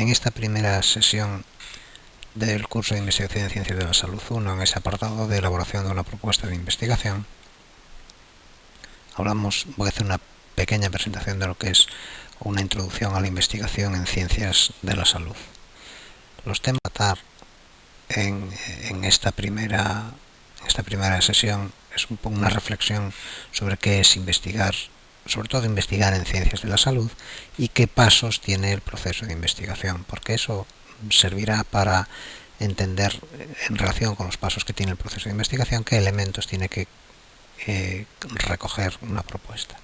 En esta primera sesión del curso de Investigación en Ciencias de la Salud 1, en ese apartado de elaboración de una propuesta de investigación, voy a hacer una pequeña presentación de lo que es una introducción a la investigación en ciencias de la salud. Los temas a tratar en esta primera sesión es un poco una reflexión sobre qué es investigar, sobre todo investigar en ciencias de la salud, y qué pasos tiene el proceso de investigación, porque eso servirá para entender, en relación con los pasos que tiene el proceso de investigación, qué elementos tiene que recoger una propuesta.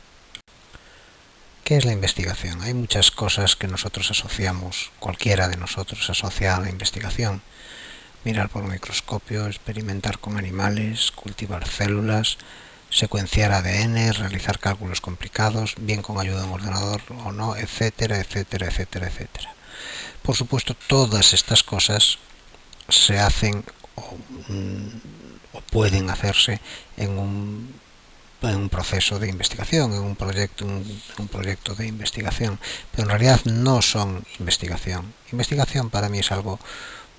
¿Qué es la investigación? Hay muchas cosas que nosotros asociamos, cualquiera de nosotros asocia a la investigación. Mirar por un microscopio, experimentar con animales, cultivar células, secuenciar ADN, realizar cálculos complicados, bien con ayuda de un ordenador o no, etcétera, etcétera, etcétera, etcétera. Por supuesto, todas estas cosas se hacen o pueden hacerse en un proceso de investigación, en un proyecto de investigación, pero en realidad no son investigación. Investigación para mí es algo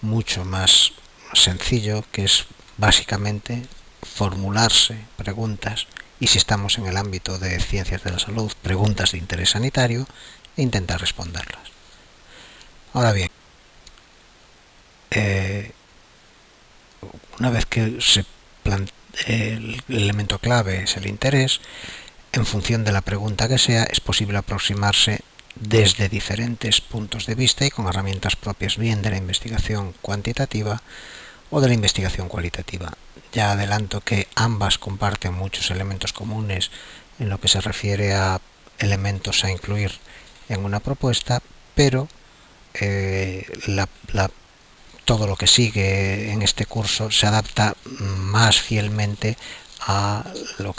mucho más sencillo, que es básicamente formularse preguntas, y si estamos en el ámbito de ciencias de la salud, preguntas de interés sanitario, e intentar responderlas. Ahora bien, una vez que se plantea el elemento clave es el interés, en función de la pregunta que sea, es posible aproximarse desde diferentes puntos de vista y con herramientas propias, bien de la investigación cuantitativa o de la investigación cualitativa. Ya adelanto que ambas comparten muchos elementos comunes en lo que se refiere a elementos a incluir en una propuesta, pero todo lo que sigue en este curso se adapta más fielmente a lo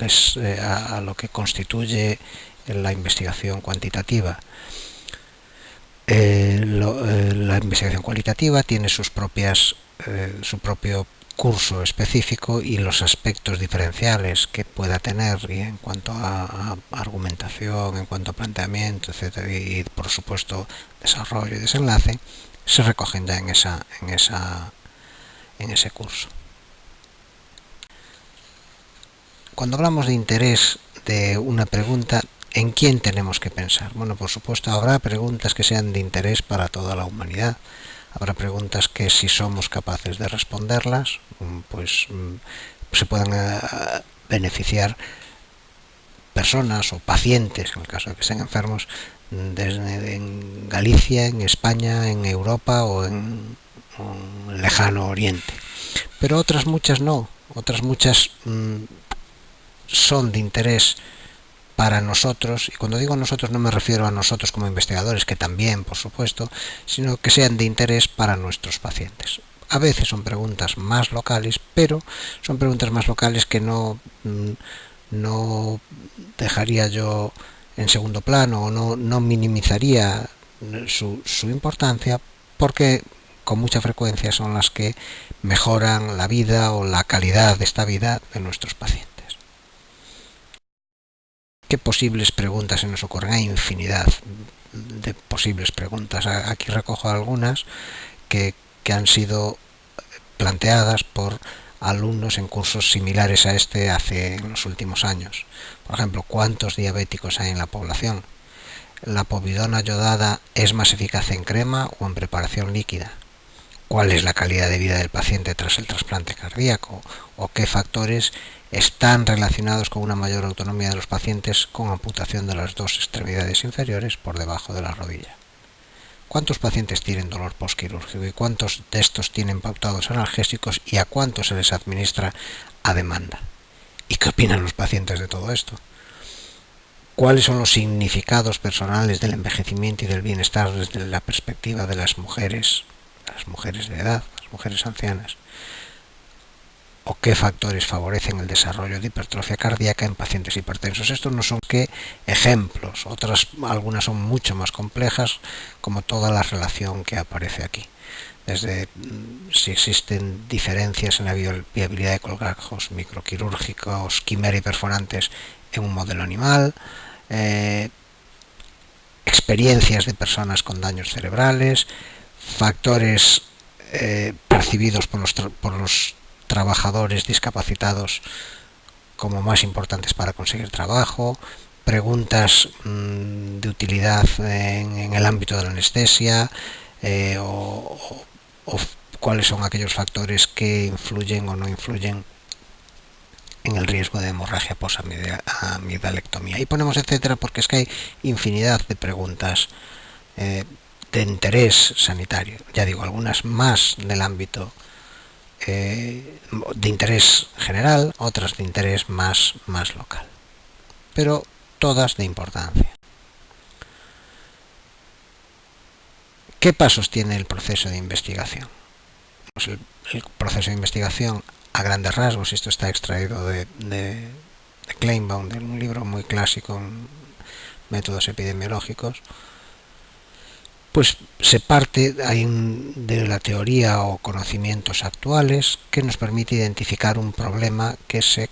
que constituye la investigación cuantitativa. La investigación cualitativa tiene su propio curso específico y los aspectos diferenciales que pueda tener, y en cuanto a argumentación, en cuanto a planteamiento, etcétera, y por supuesto desarrollo y desenlace, se recogen ya en ese curso. Cuando hablamos de interés de una pregunta, ¿en quién tenemos que pensar? Bueno, por supuesto, habrá preguntas que sean de interés para toda la humanidad. Habrá preguntas que, si somos capaces de responderlas, pues se puedan beneficiar personas o pacientes, en el caso de que sean enfermos, desde en Galicia, en España, en Europa o en lejano Oriente. Pero otras muchas no, otras muchas son de interés para nosotros, y cuando digo nosotros no me refiero a nosotros como investigadores, que también, por supuesto, sino que sean de interés para nuestros pacientes. A veces son preguntas más locales, pero son preguntas más locales que no dejaría yo en segundo plano, o no minimizaría su importancia, porque con mucha frecuencia son las que mejoran la vida o la calidad de esta vida de nuestros pacientes. ¿Qué posibles preguntas se nos ocurren? Hay infinidad de posibles preguntas. Aquí recojo algunas que han sido planteadas por alumnos en cursos similares a este en los últimos años. Por ejemplo, ¿cuántos diabéticos hay en la población? ¿La povidona yodada es más eficaz en crema o en preparación líquida? ¿Cuál es la calidad de vida del paciente tras el trasplante cardíaco? ¿O qué factores están relacionados con una mayor autonomía de los pacientes con amputación de las dos extremidades inferiores por debajo de la rodilla? ¿Cuántos pacientes tienen dolor postquirúrgico y cuántos de estos tienen pautados analgésicos y a cuántos se les administra a demanda? ¿Y qué opinan los pacientes de todo esto? ¿Cuáles son los significados personales del envejecimiento y del bienestar desde la perspectiva de las mujeres de edad, las mujeres ancianas? ¿O qué factores favorecen el desarrollo de hipertrofia cardíaca en pacientes hipertensos? Estos no son que ejemplos, algunas son mucho más complejas, como toda la relación que aparece aquí. Desde si existen diferencias en la viabilidad de colgajos microquirúrgicos, quimera y perforantes en un modelo animal, experiencias de personas con daños cerebrales, factores percibidos por los trabajadores discapacitados como más importantes para conseguir trabajo, preguntas de utilidad en el ámbito de la anestesia, o cuáles son aquellos factores que influyen o no influyen en el riesgo de hemorragia posamigdalectomía. Y ponemos etcétera porque es que hay infinidad de preguntas de interés sanitario. Ya digo, algunas más del ámbito de interés general, otras de interés más local, pero todas de importancia. ¿Qué pasos tiene el proceso de investigación? Pues el proceso de investigación, a grandes rasgos, esto está extraído de Kleinbaum, de un libro muy clásico en métodos epidemiológicos, pues se parte de la teoría o conocimientos actuales que nos permite identificar un problema que se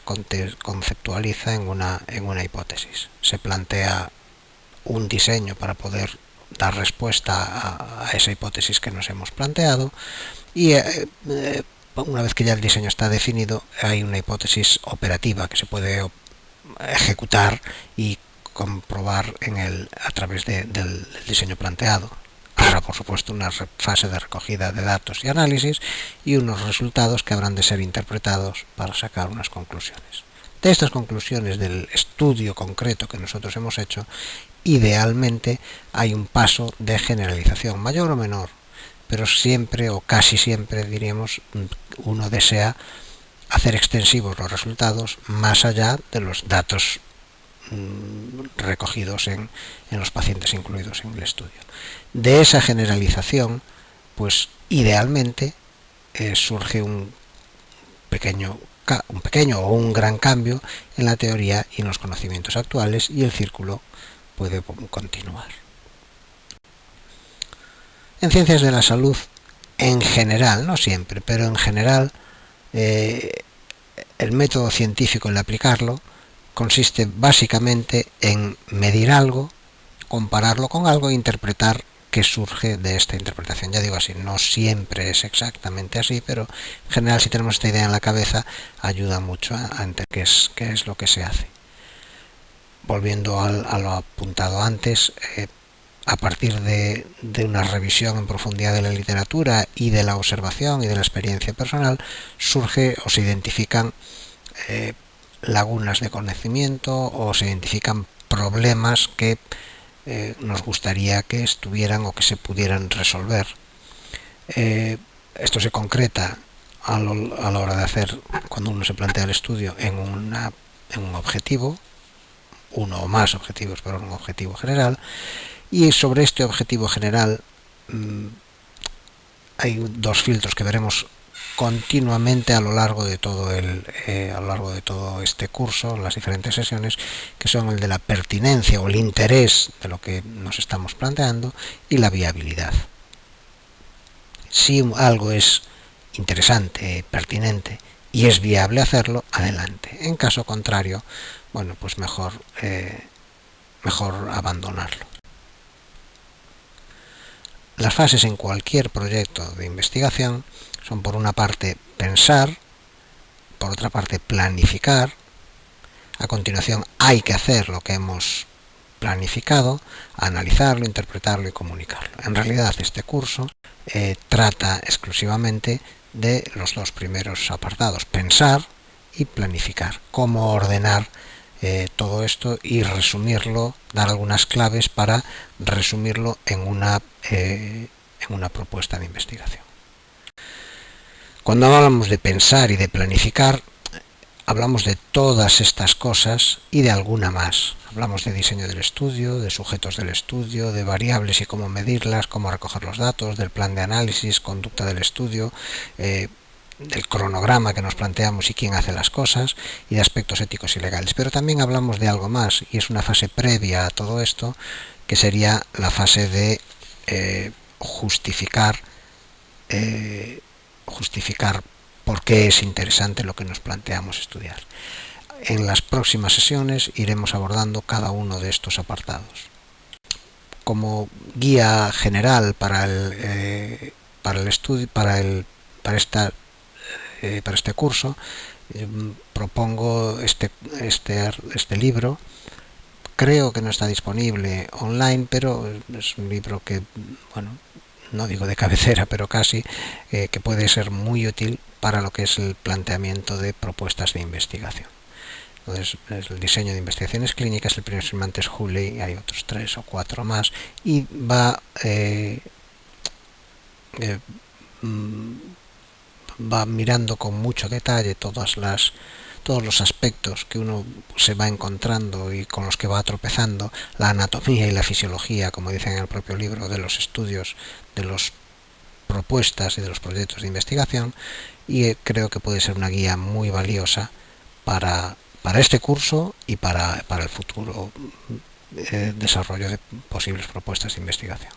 conceptualiza en una hipótesis. Se plantea un diseño para poder dar respuesta a esa hipótesis que nos hemos planteado y una vez que ya el diseño está definido, hay una hipótesis operativa que se puede ejecutar y comprobar a través del diseño planteado. Habrá, por supuesto, una fase de recogida de datos y análisis y unos resultados que habrán de ser interpretados para sacar unas conclusiones. De estas conclusiones del estudio concreto que nosotros hemos hecho, idealmente hay un paso de generalización, mayor o menor, pero siempre o casi siempre, diríamos, uno desea hacer extensivos los resultados más allá de los datos recogidos en los pacientes incluidos en el estudio. De esa generalización, pues idealmente surge un pequeño o un gran cambio en la teoría y en los conocimientos actuales y el círculo puede continuar. En ciencias de la salud, en general, no siempre, pero en general, el método científico, el aplicarlo, consiste básicamente en medir algo, compararlo con algo e interpretar qué surge de esta interpretación. Ya digo así, no siempre es exactamente así, pero en general, si tenemos esta idea en la cabeza, ayuda mucho a entender qué es lo que se hace. Volviendo a lo apuntado antes, a partir de una revisión en profundidad de la literatura y de la observación y de la experiencia personal, surge o se identifican lagunas de conocimiento o se identifican problemas que nos gustaría que estuvieran o que se pudieran resolver. Esto se concreta a la hora de hacer, cuando uno se plantea el estudio, en un objetivo, uno o más objetivos, pero un objetivo general, y sobre este objetivo general hay dos filtros que veremos continuamente a lo largo de todo este curso, en las diferentes sesiones, que son el de la pertinencia o el interés de lo que nos estamos planteando y la viabilidad. Si algo es interesante, pertinente y es viable hacerlo, adelante. En caso contrario, bueno, pues mejor abandonarlo. Las fases en cualquier proyecto de investigación son, por una parte, pensar, por otra parte, planificar. A continuación, hay que hacer lo que hemos planificado, analizarlo, interpretarlo y comunicarlo. En realidad, este curso trata exclusivamente de los dos primeros apartados, pensar y planificar, cómo ordenar todo esto y resumirlo, dar algunas claves para resumirlo en una propuesta de investigación. Cuando hablamos de pensar y de planificar, hablamos de todas estas cosas y de alguna más. Hablamos de diseño del estudio, de sujetos del estudio, de variables y cómo medirlas, cómo recoger los datos, del plan de análisis, conducta del estudio, del cronograma que nos planteamos y quién hace las cosas, y de aspectos éticos y legales. Pero también hablamos de algo más, y es una fase previa a todo esto, que sería la fase de justificar por qué es interesante lo que nos planteamos estudiar. En las próximas sesiones iremos abordando cada uno de estos apartados. como guía general para el estudio, para este curso, propongo este libro. Creo que no está disponible online, pero es un libro que, bueno, no digo de cabecera, pero casi, que puede ser muy útil para lo que es el planteamiento de propuestas de investigación. Entonces, el diseño de investigaciones clínicas, el primer experimental es Hooley, hay otros 3 o 4 más, y eh, va mirando con mucho detalle todos los aspectos que uno se va encontrando y con los que va tropezando, la anatomía y la fisiología, como dicen en el propio libro, de los estudios, de las propuestas y de los proyectos de investigación, y creo que puede ser una guía muy valiosa para este curso y para el futuro desarrollo de posibles propuestas de investigación.